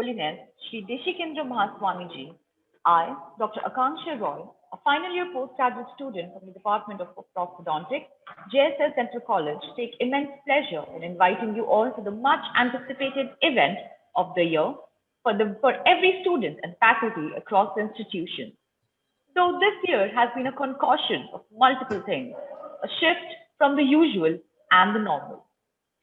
Holiness Shri Deshikendra Mahaswamiji, I, Dr. Akanksha Roy, a final year postgraduate student from the Department of Orthodontics, JSS Central College, take immense pleasure in inviting you all to the much anticipated event of the year for every student and faculty across the institution. So this year has been a concoction of multiple things, a shift from the usual and the normal.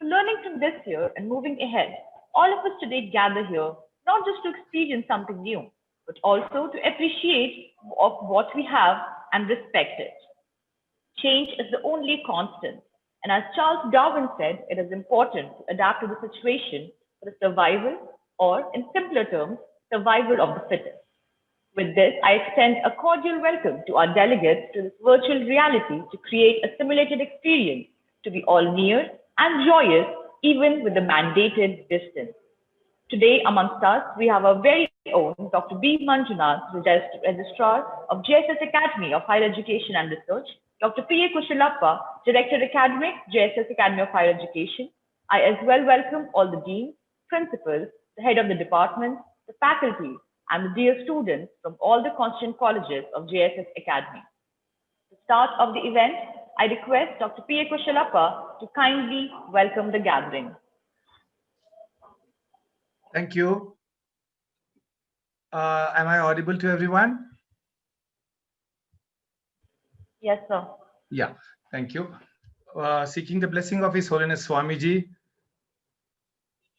So learning from this year and moving ahead, all of us today gather here not just to experience something new, but also to appreciate of what we have and respect it. Change is the only constant. And as Charles Darwin said, it is important to adapt to the situation for the survival, or in simpler terms, survival of the fittest. With this, I extend a cordial welcome to our delegates to this virtual reality to create a simulated experience to be all near and joyous, even with the mandated distance. Today, amongst us, we have our very own Dr. B. Manjunath, Registrar of JSS Academy of Higher Education and Research, Dr. P. A. Kushalappa, Director Academic, JSS Academy of Higher Education. I as well welcome all the deans, principals, the head of the departments, the faculty, and the dear students from all the constituent colleges of JSS Academy. To start of the event, I request Dr. P. A. Kushalappa to kindly welcome the gathering. Thank you. Am I audible to everyone? Yes, sir. Yeah, thank you. Seeking the blessing of His Holiness Swamiji,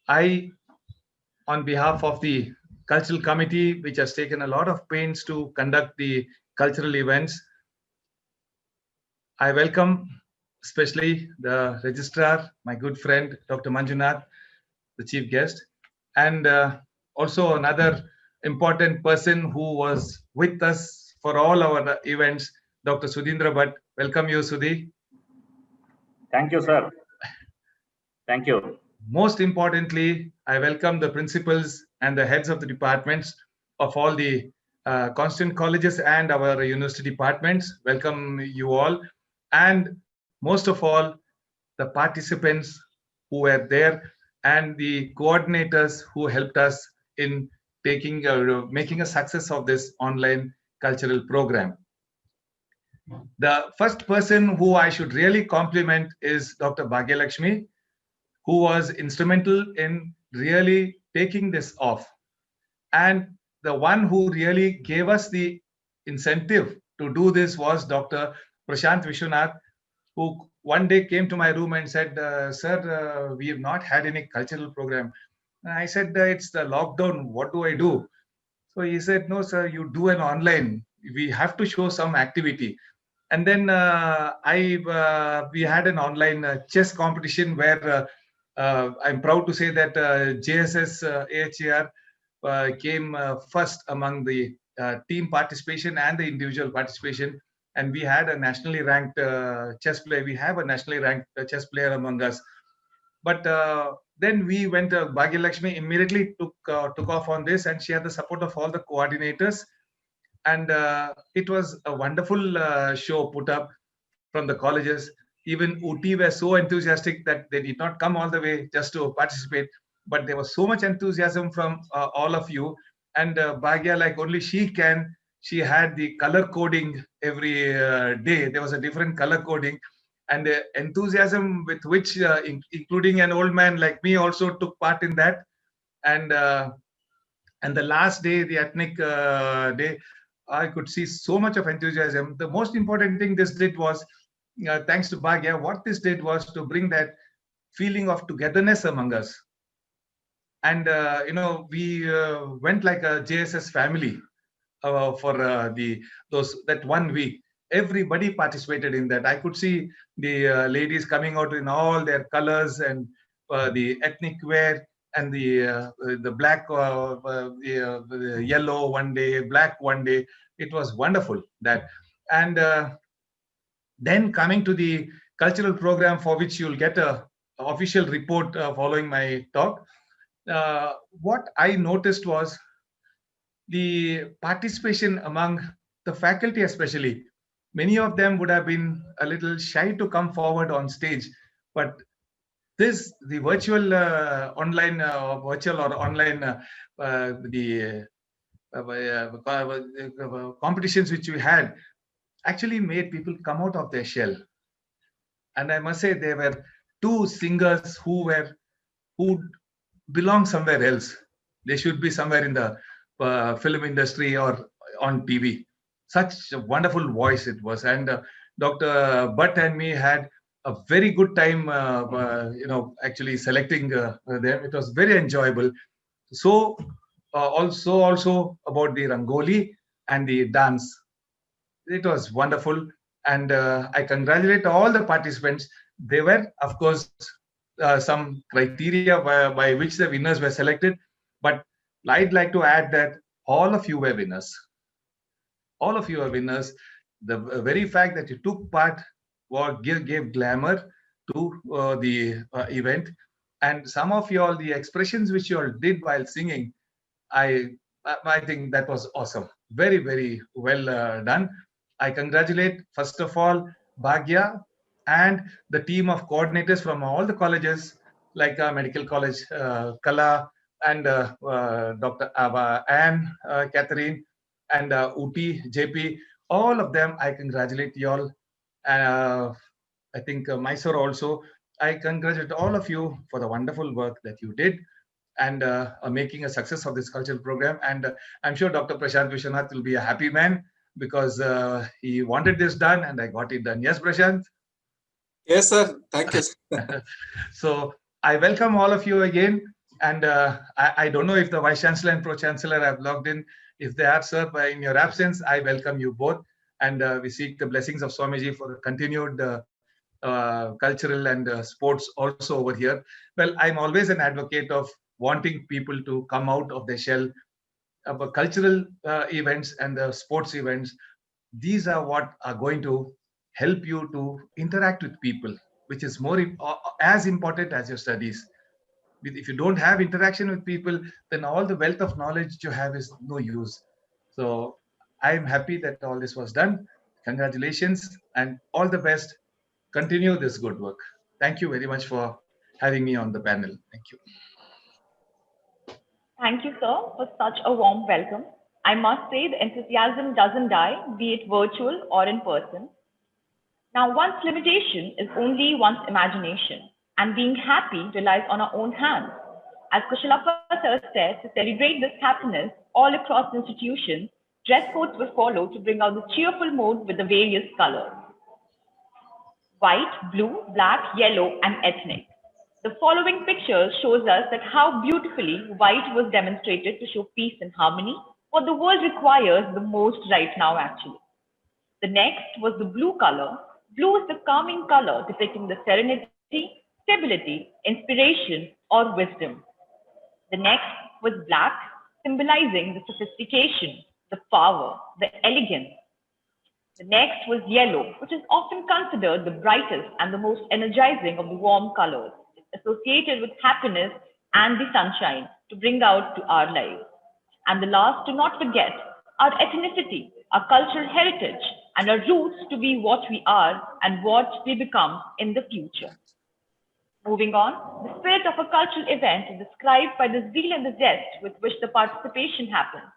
I, on behalf of the Cultural Committee, which has taken a lot of pains to conduct the cultural events, I welcome especially the Registrar, my good friend, Dr. Manjunath, the chief guest, and also another important person who was with us for all our events, Dr. Sudhindra Bhatt. Welcome you, Sudhi. Thank you, sir. Thank you. Most importantly, I welcome the principals and the heads of the departments of all the constituent colleges and our university departments. Welcome you all. And most of all, the participants who were there and the coordinators who helped us in making a success of this online cultural program. The first person who I should really compliment is Dr. Bhagyalakshmi, who was instrumental in really taking this off. And the one who really gave us the incentive to do this was Dr. Prashant Vishwanath, who one day came to my room and said, sir, we have not had any cultural program. And I said, it's the lockdown, what do I do? So he said, no, sir, you do an online. We have to show some activity. And then we had an online chess competition where I'm proud to say that JSS AHAR came first among the team participation and the individual participation. And we had a nationally ranked chess player. We have a nationally ranked chess player among us. But then we went, Bhagyalakshmi immediately took off on this, and she had the support of all the coordinators. And it was a wonderful show put up from the colleges. Even UT were so enthusiastic that they did not come all the way just to participate, but there was so much enthusiasm from all of you. And Bhagya, like only she can, she had the color coding every day. There was a different color coding, and the enthusiasm with which, including an old man like me, also took part in that. And the last day, the ethnic day, I could see so much of enthusiasm. The most important thing this did was, thanks to Bhagya, what this did was to bring that feeling of togetherness among us. And we went like a JSS family for that 1 week. Everybody participated in that. I could see the ladies coming out in all their colors and the ethnic wear, and the black, the yellow one day, black one day. It was wonderful that. And then coming to the cultural program, for which you'll get a official report following my talk. What I noticed was the participation among the faculty, especially. Many of them would have been a little shy to come forward on stage, but the virtual online the competitions which we had actually made people come out of their shell. And I must say there were two singers who belong somewhere else. They should be somewhere in the film industry or on TV. Such a wonderful voice it was, and Dr. Butt and me had a very good time. Actually selecting them. It was very enjoyable. So also about the Rangoli and the dance. It was wonderful, and I congratulate all the participants. There were, of course, some criteria by which the winners were selected, but I'd like to add that all of you were winners. All of you are winners. The very fact that you took part gave glamour to the event, and some of you all, the expressions which you all did while singing, I think that was awesome. Very, very well done. I congratulate, first of all, Bhagya and the team of coordinators from all the colleges, like Medical College, Kala, and Dr. Ava, Anne, Catherine, and Uti, JP. All of them, I congratulate you all. I think Mysore also. I congratulate all of you for the wonderful work that you did and making a success of this cultural program. And I'm sure Dr. Prashant Vishwanath will be a happy man because he wanted this done and I got it done. Yes, Prashant? Yes, sir. Thank you. So I welcome all of you again. And I don't know if the Vice Chancellor and Pro Chancellor have logged in. If they are, sir, in your absence, I welcome you both. And we seek the blessings of Swamiji for the continued cultural and sports also over here. Well, I'm always an advocate of wanting people to come out of their shell. Cultural events and the sports events, these are what are going to help you to interact with people, which is more as important as your studies. If you don't have interaction with people, then all the wealth of knowledge you have is no use. So I'm happy that all this was done. Congratulations and all the best. Continue this good work. Thank you very much for having me on the panel. Thank you. Thank you, sir, for such a warm welcome. I must say the enthusiasm doesn't die, be it virtual or in person. Now, one's limitation is only one's imagination, and being happy relies on our own hands. As Kushalappa sir said, to celebrate this happiness all across the institution, dress codes were followed to bring out the cheerful mood with the various colors: white, blue, black, yellow, and ethnic. The following picture shows us that how beautifully white was demonstrated to show peace and harmony, what the world requires the most right now actually. The next was the blue color. Blue is the calming color depicting the serenity, stability, inspiration, or wisdom. The next was black, symbolizing the sophistication, the power, the elegance. The next was yellow, which is often considered the brightest and the most energizing of the warm colors. It's associated with happiness and the sunshine to bring out to our lives. And the last, to not forget, our ethnicity, our cultural heritage, and our roots to be what we are and what we become in the future. Moving on, the spirit of a cultural event is described by the zeal and the zest with which the participation happens.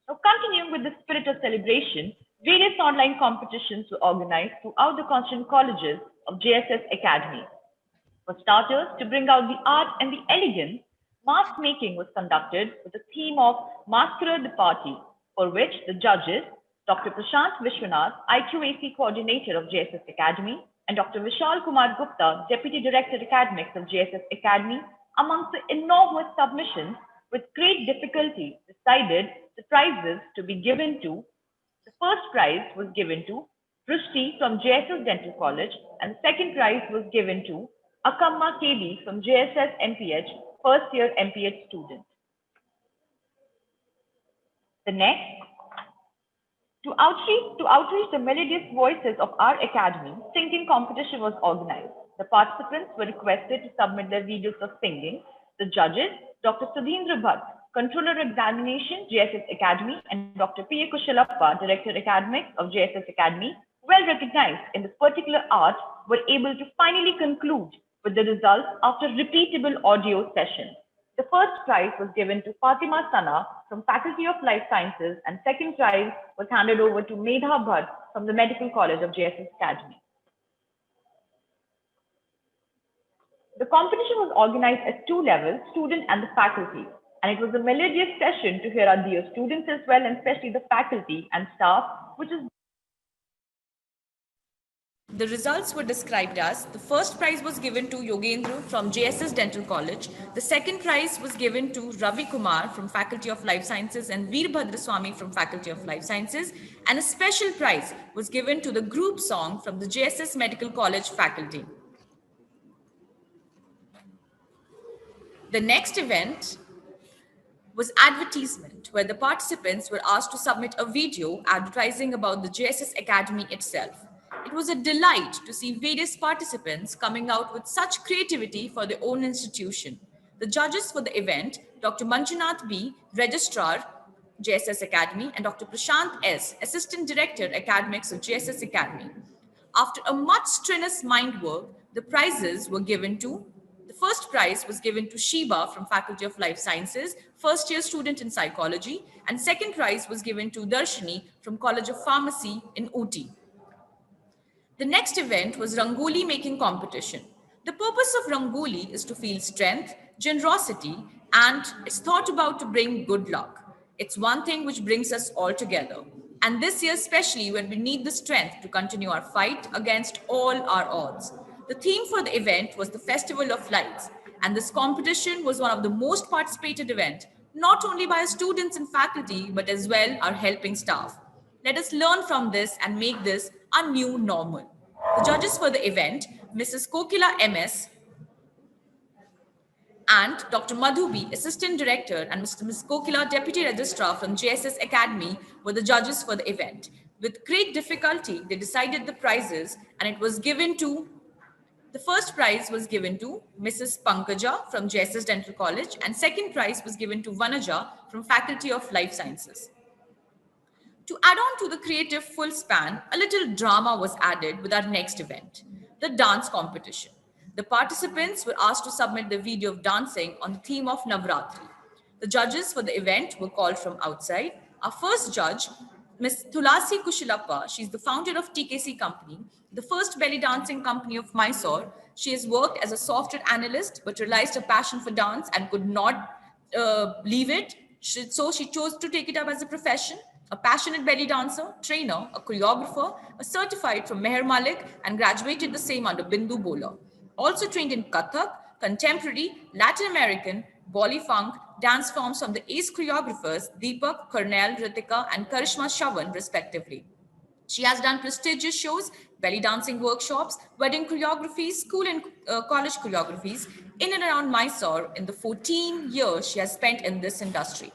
Now, continuing with the spirit of celebration, various online competitions were organized throughout the constituent colleges of JSS Academy. For starters, to bring out the art and the elegance, mask making was conducted with the theme of Masquerade the Party, for which the judges, Dr. Prashant Vishwanath, IQAC Coordinator of JSS Academy, and Dr. Vishal Kumar Gupta, Deputy Director Academics of JSS Academy, amongst the enormous submissions, with great difficulty decided the prizes to be given to. The first prize was given to Prishti from JSS Dental College, and the second prize was given to Akamma KB from JSS MPH, first year MPH student. The next, to outreach the melodious voices of our academy, singing competition was organized. The participants were requested to submit their videos of singing. The judges, Dr. Sudhindra Bhatt, Controller Examination, JSS Academy, and Dr. P. A. Kushalappa, Director Academics of JSS Academy, well recognized in this particular art, were able to finally conclude with the results after repeatable audio sessions. The first prize was given to Fatima Sana from Faculty of Life Sciences, and second prize was handed over to Medha Bhatt from the Medical College of JSS Academy. The competition was organized at two levels, student and the faculty, and it was a melodious session to hear our dear students as well, and especially the faculty and staff, which is. The results were described as the first prize was given to Yogendra from JSS Dental College, the second prize was given to Ravi Kumar from Faculty of Life Sciences and Veerbhadra Swami from Faculty of Life Sciences, and a special prize was given to the group song from the JSS Medical College faculty. The next event was advertisement, where the participants were asked to submit a video advertising about the JSS Academy itself. It was a delight to see various participants coming out with such creativity for their own institution. The judges for the event, Dr. Manjunath B., Registrar, JSS Academy, and Dr. Prashant S., Assistant Director, Academics of JSS Academy. After a much strenuous mind work, the prizes were given to. The first prize was given to Shiba from Faculty of Life Sciences, first year student in psychology, and second prize was given to Darshini from College of Pharmacy in Ooty. The next event was Rangoli making competition. The purpose of Rangoli is to feel strength, generosity, and it's thought about to bring good luck. It's one thing which brings us all together. And this year, especially when we need the strength to continue our fight against all our odds. The theme for the event was the Festival of Lights, and this competition was one of the most participated events, not only by our students and faculty, but as well our helping staff. Let us learn from this and make this a new normal. The judges for the event, Mrs. Kokila MS and Dr. Madhu B, Assistant Director, and Ms. Kokila, Deputy Registrar from JSS Academy, were the judges for the event. With great difficulty, they decided the prizes, and it was given to. The first prize was given to Mrs. Pankaja from JSS Dental College, and second prize was given to Vanaja from Faculty of Life Sciences. To add on to the creative full span, a little drama was added with our next event, the dance competition. The participants were asked to submit the video of dancing on the theme of Navratri. The judges for the event were called from outside. Our first judge, Ms. Tulasi Kushilappa, she's the founder of TKC Company, the first belly dancing company of Mysore. She has worked as a software analyst, but realized her passion for dance and could not leave it. So she chose to take it up as a profession. A passionate belly dancer, trainer, a choreographer, a certified from Meher Malik, and graduated the same under Bindu Bola. Also trained in Kathak, contemporary, Latin American, Bolly funk, dance forms from the ace choreographers Deepak, Karnal, Ritika, and Karishma Shavan, respectively. She has done prestigious shows, belly dancing workshops, wedding choreographies, school and college choreographies in and around Mysore in the 14 years she has spent in this industry.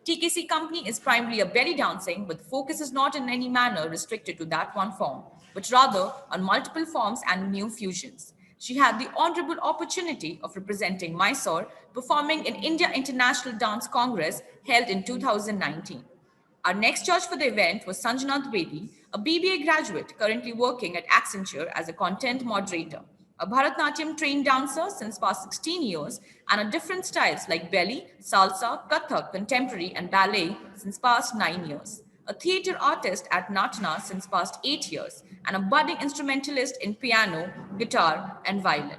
TKC Company is primarily a belly dancing, but the focus is not in any manner restricted to that one form, but rather on multiple forms and new fusions. She had the honorable opportunity of representing Mysore, performing in India International Dance Congress held in 2019. Our next judge for the event was Sanjana Dwivedi, a BBA graduate currently working at Accenture as a content moderator, a Bharatnatyam trained dancer since past 16 years, and a different styles like belly, salsa, kathak, contemporary, and ballet since past 9 years, a theatre artist at Natna since past 8 years, and a budding instrumentalist in piano, guitar, and violin.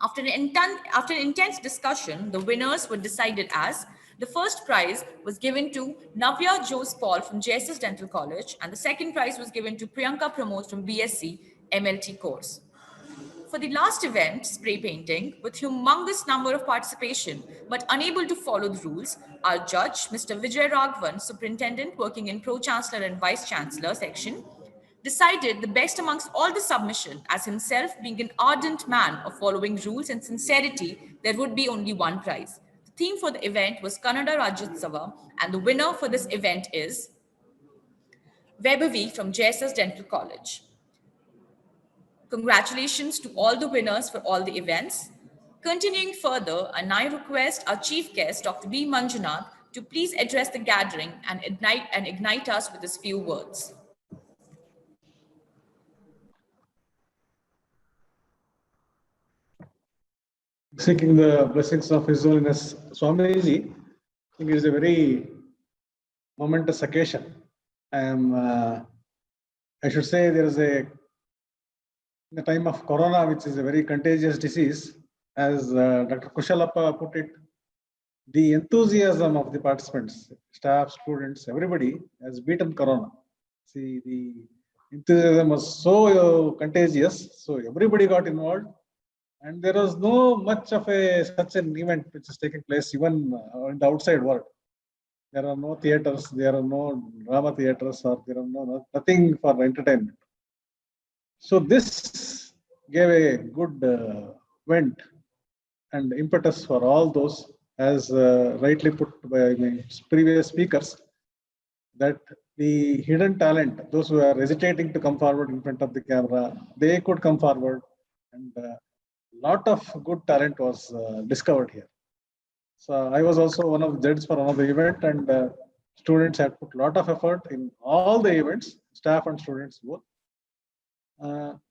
After an intense discussion, the winners were decided as the first prize was given to Navya Jose Paul from JSS Dental College, and the second prize was given to Priyanka Pramod from BSc MLT course. For the last event, spray painting, with humongous number of participation but unable to follow the rules, our judge, Mr. Vijay Raghavan, superintendent working in Pro-Chancellor and Vice-Chancellor section, decided the best amongst all the submission, as himself being an ardent man of following rules and sincerity, there would be only one prize. The theme for the event was Kannada Rajyotsava, and the winner for this event is Vaibhavi from JSS Dental College. Congratulations to all the winners for all the events. Continuing further, I now request our chief guest, Dr. B. Manjunath, to please address the gathering and ignite us with his few words. seeking the blessings of His Holiness Swamiji. I think it is a very momentous occasion. I should say there is in the time of Corona, which is a very contagious disease, as Dr. Kushalappa put it, the enthusiasm of the participants, staff, students, everybody has beaten Corona. See, the enthusiasm was so contagious, so everybody got involved, and there was no much of such an event which is taking place even in the outside world. There are no theaters, there are no drama theaters, or there are nothing for entertainment. So this gave a good vent and impetus for all those, as rightly put by my previous speakers, that the hidden talent, those who are hesitating to come forward in front of the camera, they could come forward, and a lot of good talent was discovered here. So I was also one of the judges for one of the event, and students had put a lot of effort in all the events, staff and students both.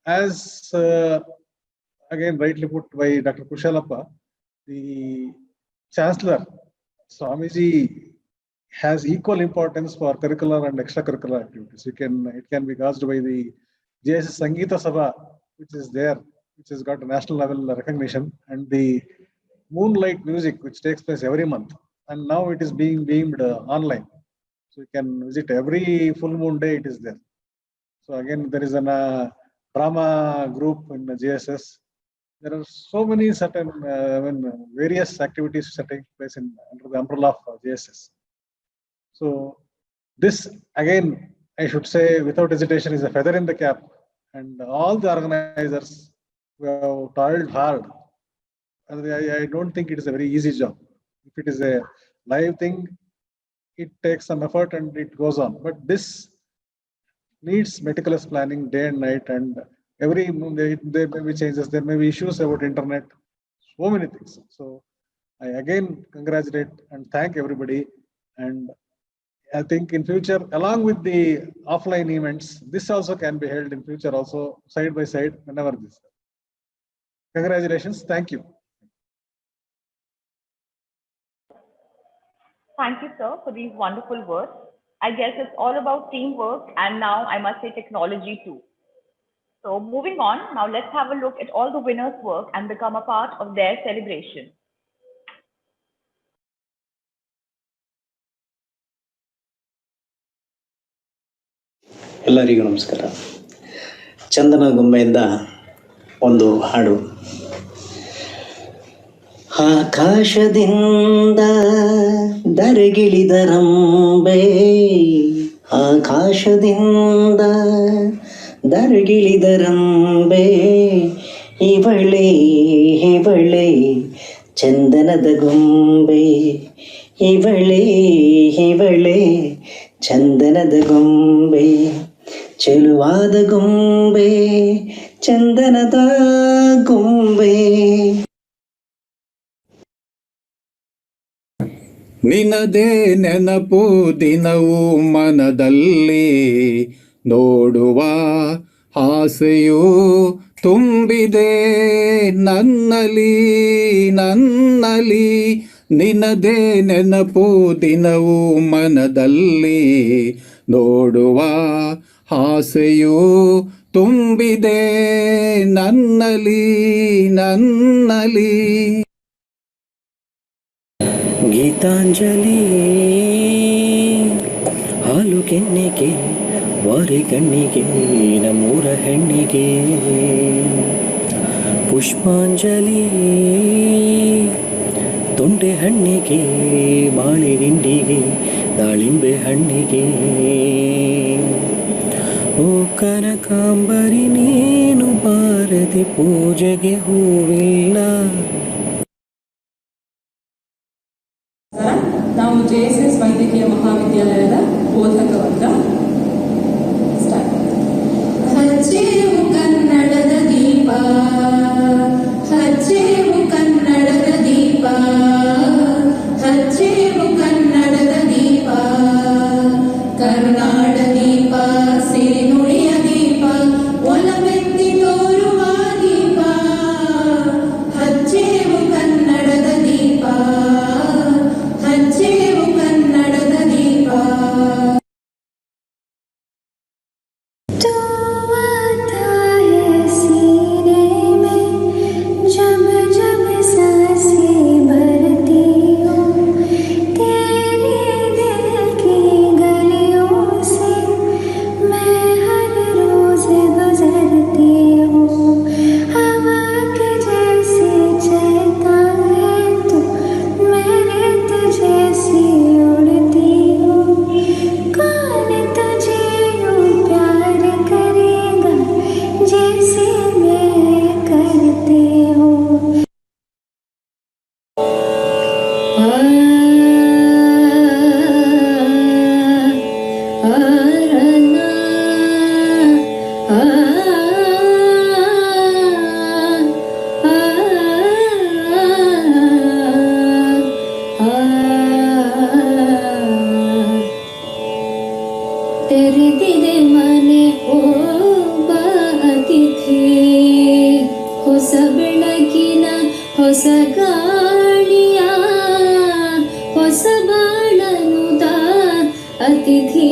As again rightly put by Dr. Kushalappa, the Chancellor, Swamiji, has equal importance for curricular and extracurricular activities. It can be gauged by the JSS Sangeeta Sabha, which is there, which has got a national level recognition, and the Moonlight Music, which takes place every month, and now it is being beamed online. So you can visit every full moon day, it is there. So again, there is a drama group in the JSS. There are so many certain various activities taking place under the umbrella of JSS. So this, again, I should say without hesitation, is a feather in the cap, and all the organizers who have toiled hard. I don't think it is a very easy job. If it is a live thing, it takes some effort and it goes on. But this needs meticulous planning day and night, and there may be changes, there may be issues about internet, so many things. So I again congratulate and thank everybody, and I think in future, along with the offline events, this also can be held in future also, side by side, whenever this. Congratulations, thank you. Thank you, sir, for these wonderful words. I guess it's all about teamwork, and now I must say technology too. So moving on, now let's have a look at all the winners' work and become a part of their celebration. ಎಲ್ಲರಿಗೂ ನಮಸ್ಕಾರ. ಚಂದನ ಗೊಂಬೆಯಿಂದ ಒಂದು ಹಾಡು. ಆಕಾಶದಿಂದ ದರಗಿಳಿದರಂಬೆ, ಆಕಾಶದಿಂದ ದರಗಿಳಿದರಂಬೆ, ಇವಳೆ ಇವಳೆ ಚಂದನದ ಗೊಂಬೆ, ಇವಳೆ ಇವಳೆ ಚಂದನದ ಗೊಂಬೆ, ಚೆಲುವಾದ ಗೊಂಬೆ ಚಂದನದ ಗೊಂಬೆ. ನಿನದೇ ನೆನಪು ದಿನವೂ ಮನದಲ್ಲಿ, ನೋಡುವ ಆಸೆಯು ತುಂಬಿದೆ ನನ್ನಲ್ಲಿ ನನ್ನಲ್ಲಿ. ನಿನದೇ ನೆನಪು ದಿನವೂ ಮನದಲ್ಲಿ, ನೋಡುವ ಆಸೆಯು ತುಂಬಿದೆ ನನ್ನಲ್ಲಿ ನನ್ನಲ್ಲಿ. ಗೀತಾಂಜಲಿ ಹಾಲು ಕೆನ್ನೆಗೆ, ವಾರೆ ಕಣ್ಣಿಗೆ, ನಮ್ಮೂರ ಹೆಣ್ಣಿಗೆ. ಪುಷ್ಪಾಂಜಲಿ ತೊಂಡೆ ಹಣ್ಣಿಗೆ, ಮಾಳೆ ಹಿಂಡಿಗೆ, ದಾಳಿಂಬೆ ಹಣ್ಣಿಗೆ. ಓ ಕನಕಾಂಬರಿ ನೀನು ಬಾರದೆ ಪೂಜೆಗೆ ಹೂವಿಲ್ಲ. ನಾವು JSS ವೈದ್ಯಕೀಯ ಮಹಾವಿದ್ಯಾಲಯದ ಬೋಧಕ ವರ್ಗ. ಹಚ್ಚೇವು ಕನ್ನಡದ ದೀಪ, ಹಚ್ಚೇವು ಕನ್ನಡದ ದೀಪ, ಹಚ್ಚೇವು ಕನ್ನಡದ ದೀಪ, ಕರುನಾಡ ದೀಪ, ಸಿರಿನುಡಿಯ ದೀಪ, ಒಲವೆತ್ತಿ ತೋರುವ ದೀಪ, ಹಚ್ಚೇವು ತೆರೆದಿದೆ ಮನೆ ಒಬ್ಬ ಅತಿಥಿ, ಹೊಸ ಬೆಳಕಿನ ಹೊಸ ಗಾಳಿಯ ಹೊಸ ಬಾಳನುದ ಅತಿಥಿ.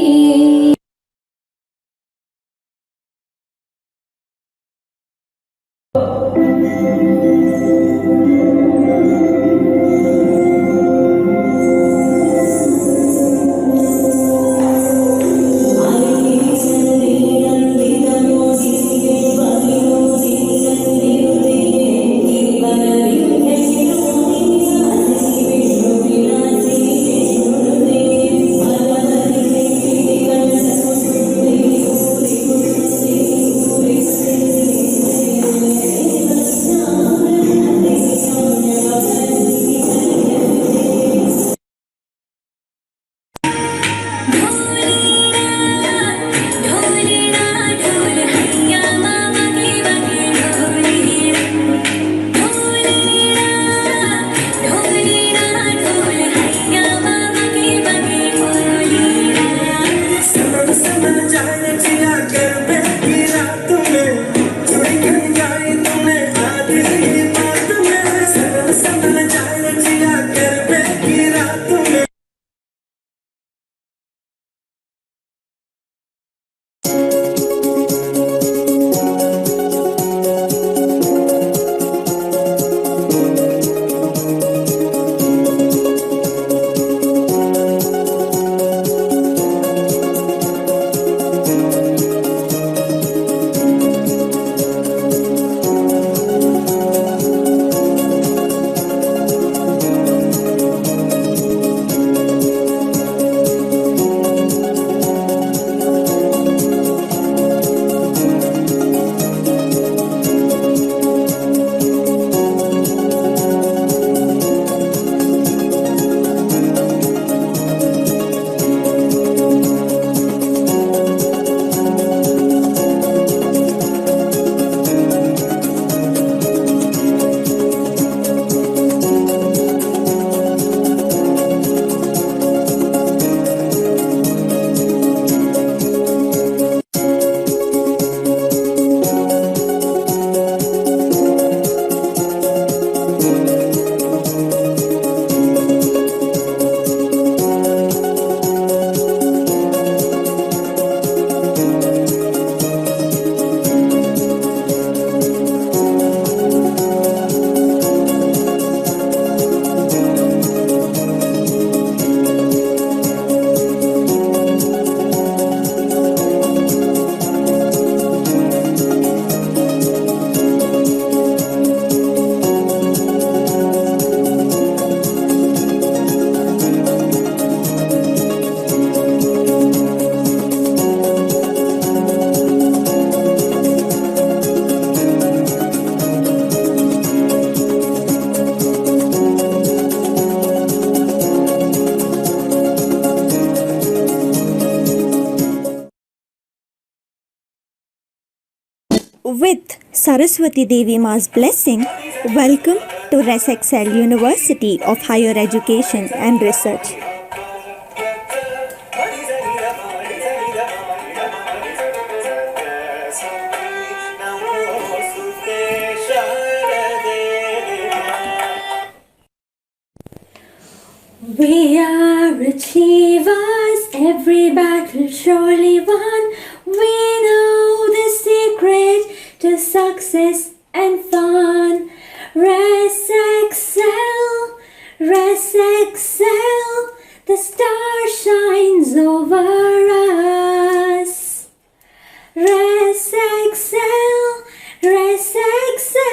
With Saraswati Devi Ma's blessing, welcome to ResExcel University of Higher Education and Research. We are achievers, every battle surely won. We know the secret to success and fun. ResExcel, ResExcel, the star shines over us. ResExcel, ResExcel.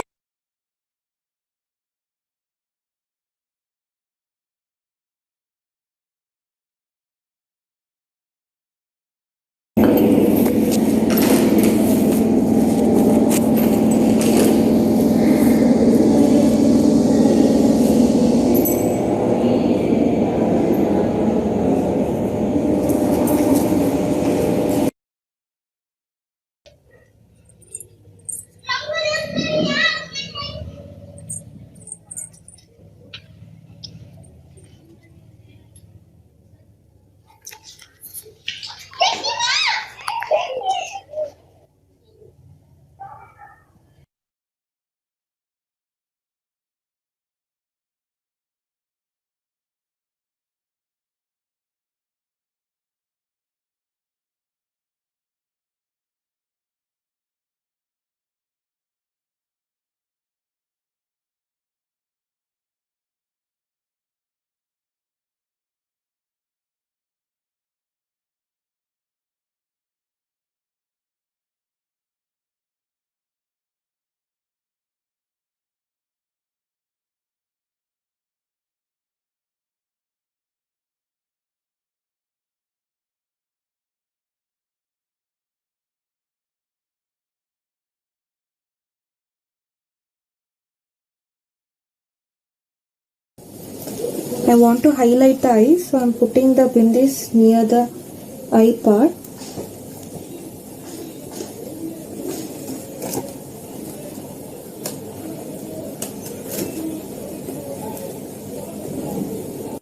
I want to highlight the eyes, so I'm putting the bindis near the eye part.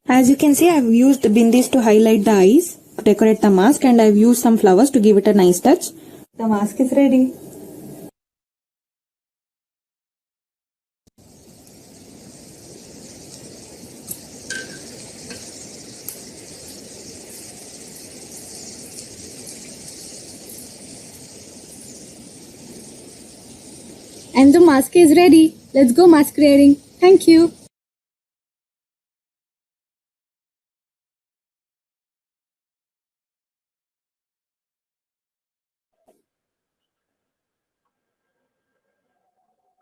As you can see, I've used bindis to highlight the eyes, to decorate the mask, and I've used some flowers to give it a nice touch. The mask is ready. And the mask is ready. Let's go masquerading. Thank you.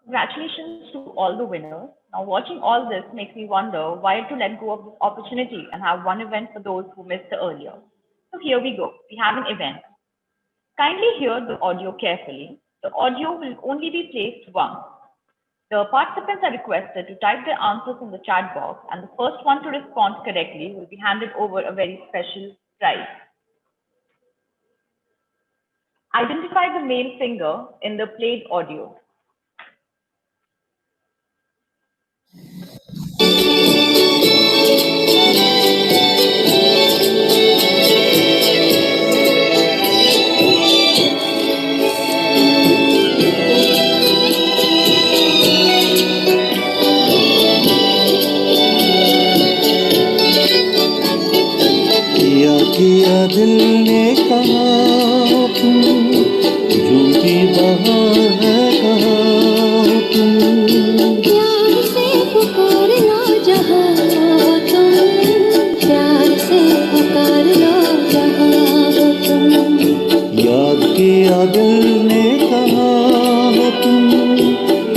Congratulations to all the winners. Now, watching all this makes me wonder why to let go of this opportunity and have one event for those who missed the earlier. So here we go. We have an event. Kindly hear the audio carefully. The audio will only be placed once. The participants are requested to type their answers in the chat box, and the first one to respond correctly will be handed over a very special prize. Identify the male singer in the played audio. किया दिल ने कहा तुम झूठी बहार है कहा तुम प्यार से पुकार लो जहाँ हो तुम प्यार से पुकार लो जहाँ हो तुम याद किया दिल ने कहा तुम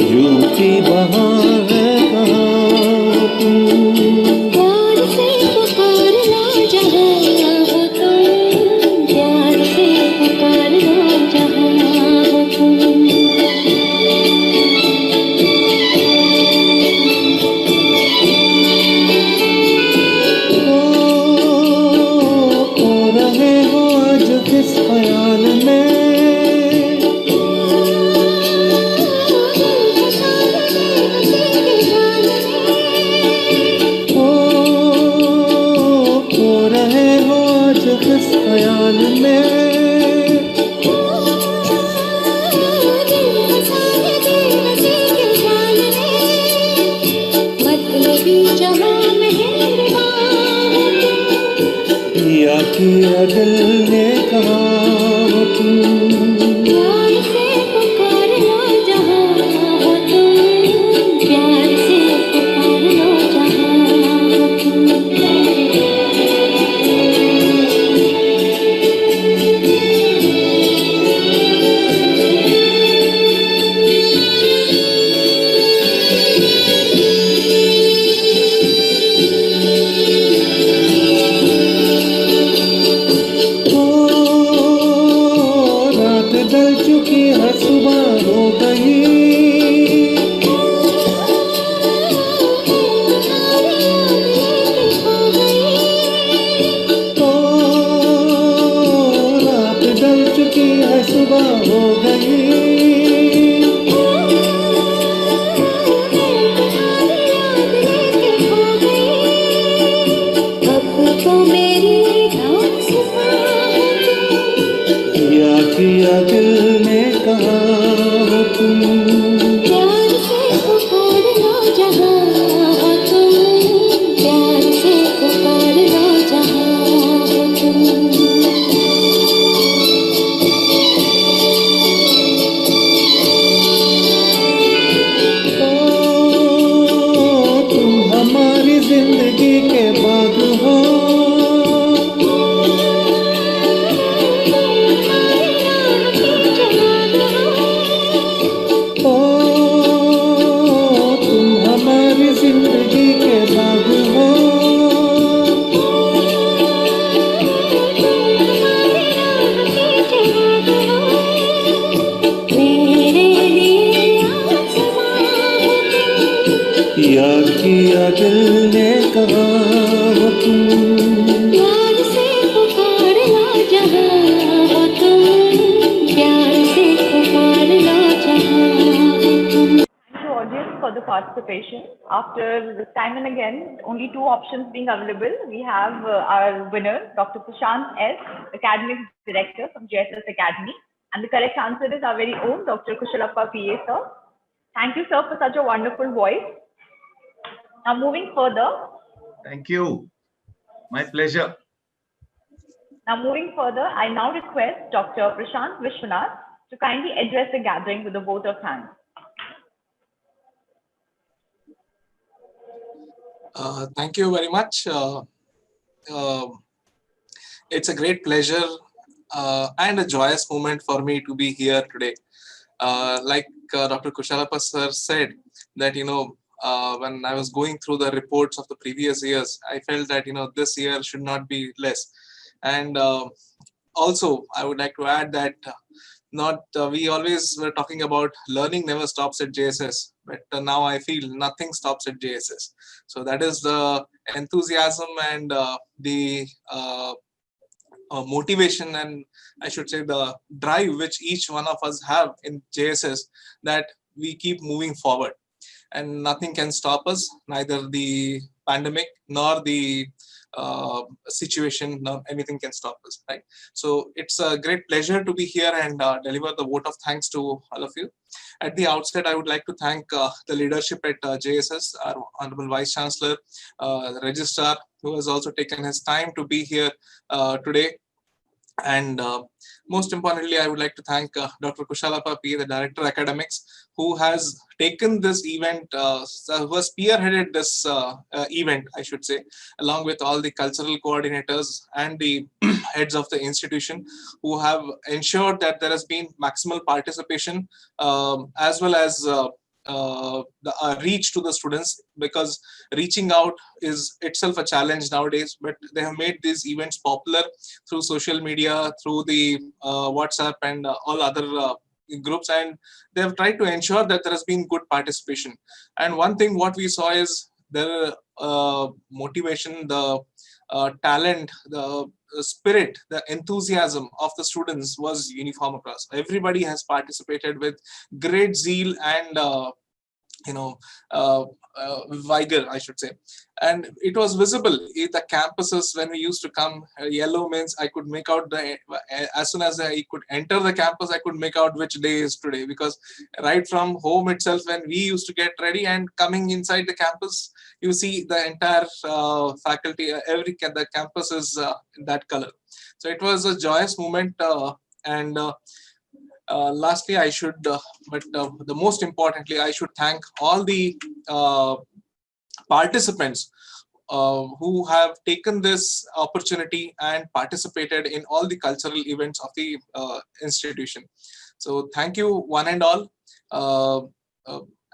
झूठी बहार है कहा तुम प्यार से पुकार लो जहाँ हो तुम प्यार से पुकार लो जहाँ हो तुम ओ रहे हो आज किस ख्याल में ओ रहे हो आज किस ख्याल में मतलबी जहाँ मेहरबान किया दिल ने कहा तुम प्यार से पुकार लो जहाँ हो तुम प्यार से पुकार लो जहाँ हो तुम ओ रात ढल चुकी है सुबह हो गई ओ रात ढल चुकी है सुबह हो गई अब तो मेरी किया दिल ने कहा तुम प्यार से पुकार लो जहाँ हो तुम प्यार से पुकार लो जहाँ हो तुम ओ तुम हमारी जिंदगी के बाग हो ओ तुम हमारी जिंदगी के बाग हो मेरे लिए आसमां हो तुम याद दिया दिल ने कहा हो तुम। प्यार से पुकारना जहाँ हो तुम, प्यार से पुकारना जहाँ हो तुम। Thank you, audience, for the participation. After this time and again, only two options being available. We have our winner, Dr. Prashant S., Academic Director from JSS Academy. And the correct answer is our very own Dr. Kushalappa PA, sir. Thank you, sir, for such a wonderful voice. Now, moving further. Thank you. My pleasure. Now, moving further, I now request Dr. Prashant Vishwanath to kindly address the gathering with a vote of thanks. Thank you very much. It's a great pleasure and a joyous moment for me to be here today. Like Dr. Kushalappa sir said, that when I was going through the reports of the previous years, I felt that this year should not be less. And also, I would like to add that we always were talking about learning never stops at JSS, but now I feel nothing stops at JSS. So that is the enthusiasm and the motivation, and I should say the drive which each one of us have in JSS, that we keep moving forward, and nothing can stop us, neither the pandemic nor the situation, nor anything can stop us, right? So it's a great pleasure to be here and deliver the vote of thanks to all of you. At the outset, I would like to thank the leadership at JSS, our Honorable Vice Chancellor, the Registrar, who has also taken his time to be here today. And most importantly, I would like to thank Dr. Kushalappa P., the Director Academics, who has taken this event, who has spearheaded this event, I should say, along with all the cultural coordinators and the heads of the institution, who have ensured that there has been maximal participation as well as the reach to the students, because reaching out is itself a challenge nowadays, but they have made these events popular through social media, through the WhatsApp and all other groups, and they have tried to ensure that there has been good participation. And one thing what we saw is the motivation, the talent, the spirit, the enthusiasm of the students was uniform across. Everybody has participated with great zeal and vigor, I should say. And it was visible in the campuses when we used to come. Yellow means I could make out as soon as I could enter the campus, I could make out which day is today, because right from home itself, when we used to get ready and coming inside the campus, you see the entire faculty, the campus is in that color. So it was a joyous moment. Lastly, I should, the most importantly, I should thank all the participants who have taken this opportunity and participated in all the cultural events of the institution. So thank you one and all,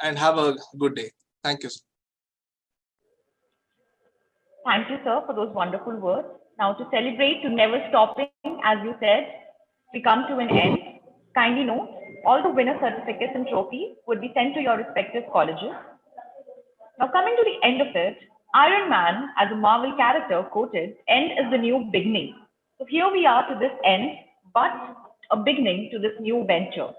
and have a good day. Thank you, sir. Thank you, sir, for those wonderful words. Now, to celebrate, to never stopping, as you said, we come to an end. Kindly note, all the winner certificates and trophies would be sent to your respective colleges. Now, coming to the end of it, Iron Man, as a Marvel character, quoted, "End is the new beginning." So here we are to this end, but a beginning to this new venture.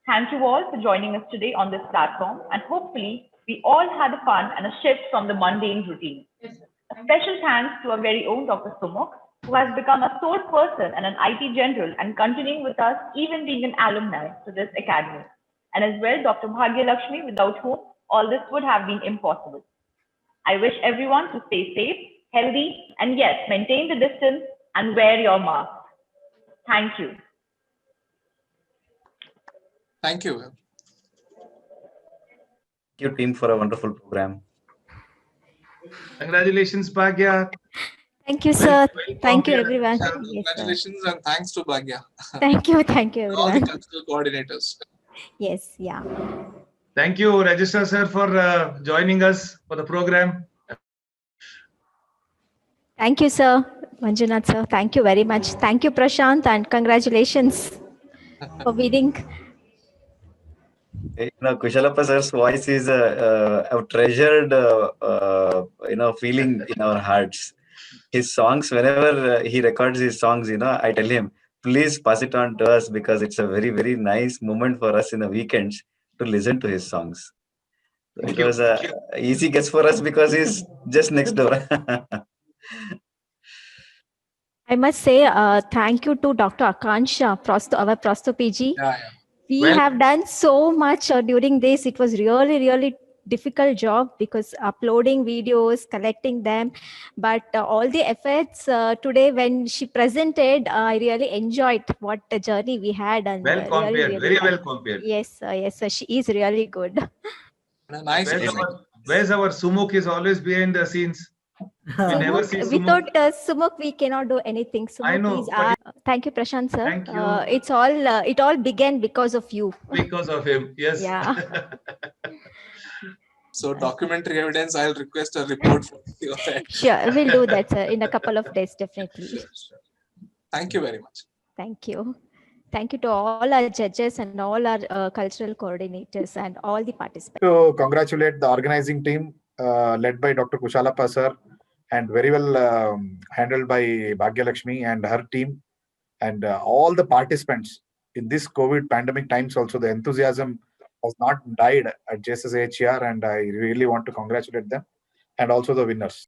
Thank you all for joining us today on this platform, and hopefully we all had a fun and a shift from the mundane routine. A special thanks to our very own Dr. Sumukh, who has become a sole person and an IT general and continuing with us, even being an alumni to this academy. And as well, Dr. Bhagya Lakshmi, without whom all this would have been impossible. I wish everyone to stay safe, healthy, and yes, maintain the distance and wear your mask. Thank you. Thank you. Thank you, team, for a wonderful program. Congratulations, Bhagya. Thank you, sir. Thank you, everyone. Congratulations and thanks to Bhagya. Thank you, everyone. All the cultural coordinators. Yes, yeah. Thank you, Registrar sir, for joining us for the program. Thank you, sir. Manjunath sir, thank you very much. Thank you, Prashant, and congratulations for winning. Kushalappa sir's voice is a treasured, feeling in our hearts. His songs, whenever he records his songs, I tell him, please pass it on to us because it's a very, very nice moment for us in the weekends to listen to his songs. So it was a easy guess for us because he's just next door. I must say thank you to Dr. Akansha, our Prosto PG. We have done so much during this. It was really, really difficult job because uploading videos, collecting them, but all the efforts today when she presented, I really enjoyed what the journey we had. And well compared, really, very well compared. Yes, she is really good. Nice. Where's our Sumukh is always behind the scenes. We never see Sumukh. Without Sumukh, we cannot do anything. Sumukh I know. Thank you, Prashant sir. Thank you. It all began because of you. Because of him, yes. Yeah. So documentary evidence, I'll request a report from you. Sure, we'll do that, sir, in a couple of days, definitely. Thank you very much. Thank you. Thank you to all our judges and all our cultural coordinators and all the participants. To congratulate the organizing team led by Dr. Kushalappa sir and very well handled by Bhagyalakshmi and her team and all the participants in this COVID pandemic times. Also, the enthusiasm has not died at JSS AHER, and I really want to congratulate them and also the winners.